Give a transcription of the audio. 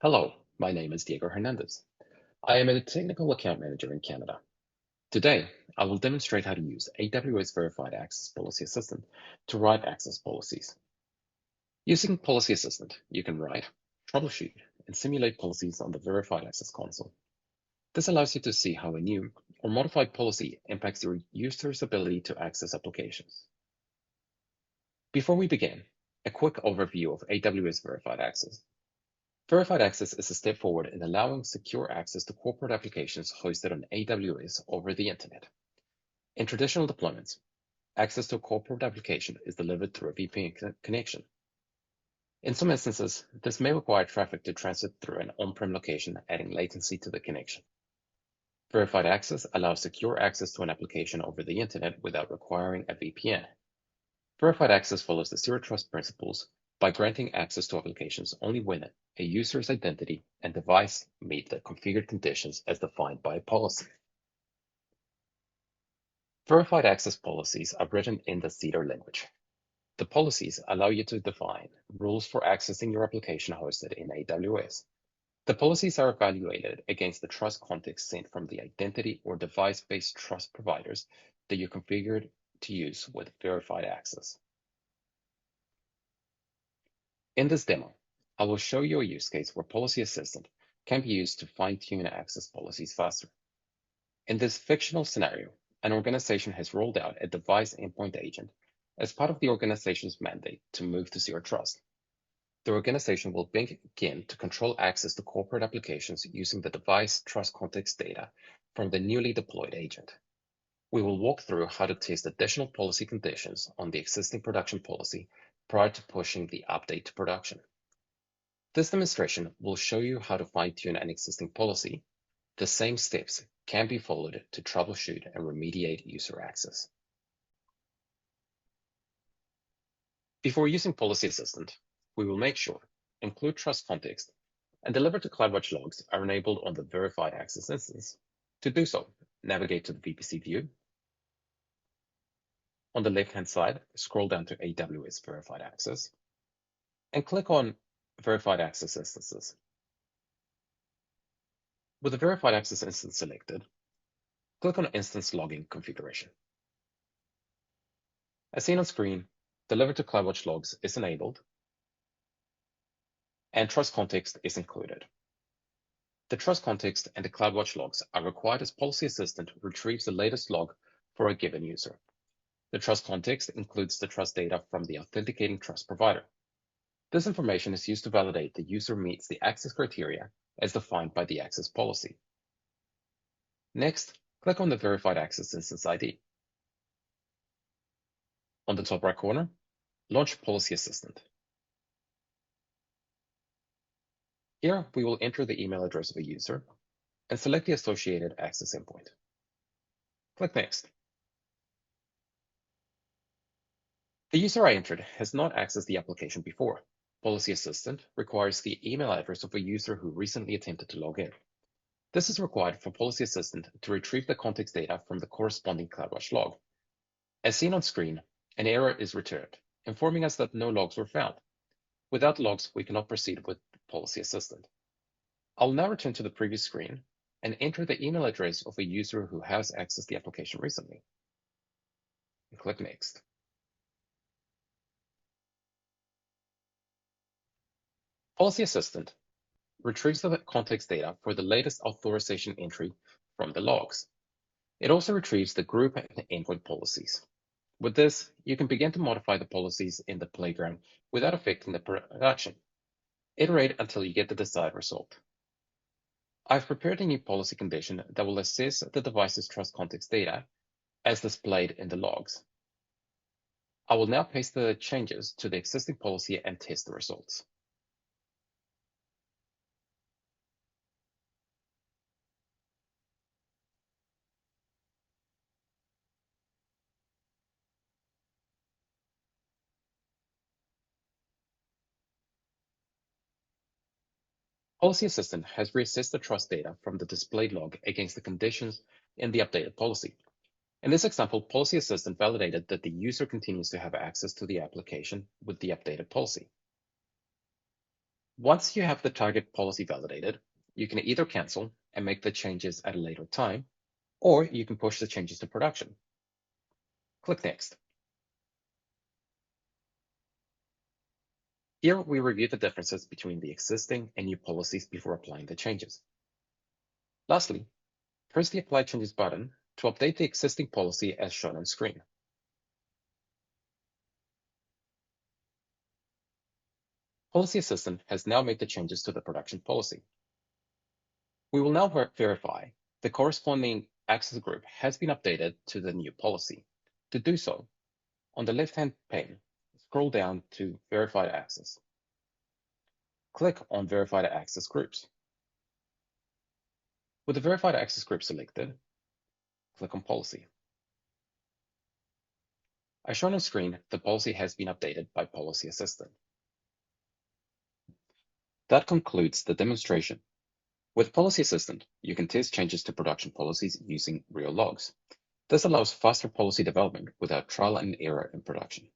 Hello, my name is Diego Hernandez. I am a technical account manager in Canada. Today, I will demonstrate how to use AWS Verified Access Policy Assistant to write access policies. Using Policy Assistant, you can write, troubleshoot, and simulate policies on the Verified Access console. This allows you to see how a new or modified policy impacts your user's ability to access applications. Before we begin, a quick overview of AWS Verified Access. Verified access is a step forward in allowing secure access to corporate applications hosted on AWS over the internet. In traditional deployments, access to a corporate application is delivered through a VPN connection. In some instances, this may require traffic to transit through an on-prem location, adding latency to the connection. Verified access allows secure access to an application over the internet without requiring a VPN. Verified access follows the zero trust principles by granting access to applications only when a user's identity and device meet the configured conditions as defined by a policy. Verified access policies are written in the CEDAR language. The policies allow you to define rules for accessing your application hosted in AWS. The policies are evaluated against the trust context sent from the identity or device-based trust providers that you configured to use with verified access. In this demo, I will show you a use case where Policy Assistant can be used to fine-tune access policies faster. In this fictional scenario, an organization has rolled out a device endpoint agent as part of the organization's mandate to move to zero trust. The organization will begin to control access to corporate applications using the device trust context data from the newly deployed agent. We will walk through how to test additional policy conditions on the existing production policy prior to pushing the update to production. This demonstration will show you how to fine-tune an existing policy. The same steps can be followed to troubleshoot and remediate user access. Before using Policy Assistant, we will make sure include trust context and deliver to CloudWatch logs are enabled on the verified access instance. To do so, navigate to the VPC view. On the left-hand side, scroll down to AWS Verified Access and click on Verified Access Instances. With the Verified Access instance selected, click on Instance Logging Configuration. As seen on screen, Deliver to CloudWatch logs is enabled and trust context is included. The trust context and the CloudWatch logs are required as Policy Assistant retrieves the latest log for a given user. The trust context includes the trust data from the authenticating trust provider. This information is used to validate the user meets the access criteria as defined by the access policy. Next, click on the Verified Access Instance ID. On the top right corner, launch Policy Assistant. Here, we will enter the email address of a user and select the associated access endpoint. Click Next. The user I entered has not accessed the application before. Policy Assistant requires the email address of a user who recently attempted to log in. This is required for Policy Assistant to retrieve the context data from the corresponding CloudWatch log. As seen on screen, an error is returned, informing us that no logs were found. Without logs, we cannot proceed with Policy Assistant. I'll now return to the previous screen and enter the email address of a user who has accessed the application recently. And click Next. Policy Assistant retrieves the context data for the latest authorization entry from the logs. It also retrieves the group and endpoint policies. With this, you can begin to modify the policies in the playground without affecting the production. Iterate until you get the desired result. I've prepared a new policy condition that will assess the device's trust context data as displayed in the logs. I will now paste the changes to the existing policy and test the results. Policy Assistant has reassessed the trust data from the displayed log against the conditions in the updated policy. In this example, Policy Assistant validated that the user continues to have access to the application with the updated policy. Once you have the target policy validated, you can either cancel and make the changes at a later time, or you can push the changes to production. Click Next. Here we review the differences between the existing and new policies before applying the changes. Lastly, press the Apply Changes button to update the existing policy as shown on screen. Policy Assistant has now made the changes to the production policy. We will now verify the corresponding access group has been updated to the new policy. To do so, on the left-hand pane, scroll down to Verified Access. Click on Verified Access Groups. With the Verified Access Group selected, click on Policy. As shown on screen, the policy has been updated by Policy Assistant. That concludes the demonstration. With Policy Assistant, you can test changes to production policies using real logs. This allows faster policy development without trial and error in production.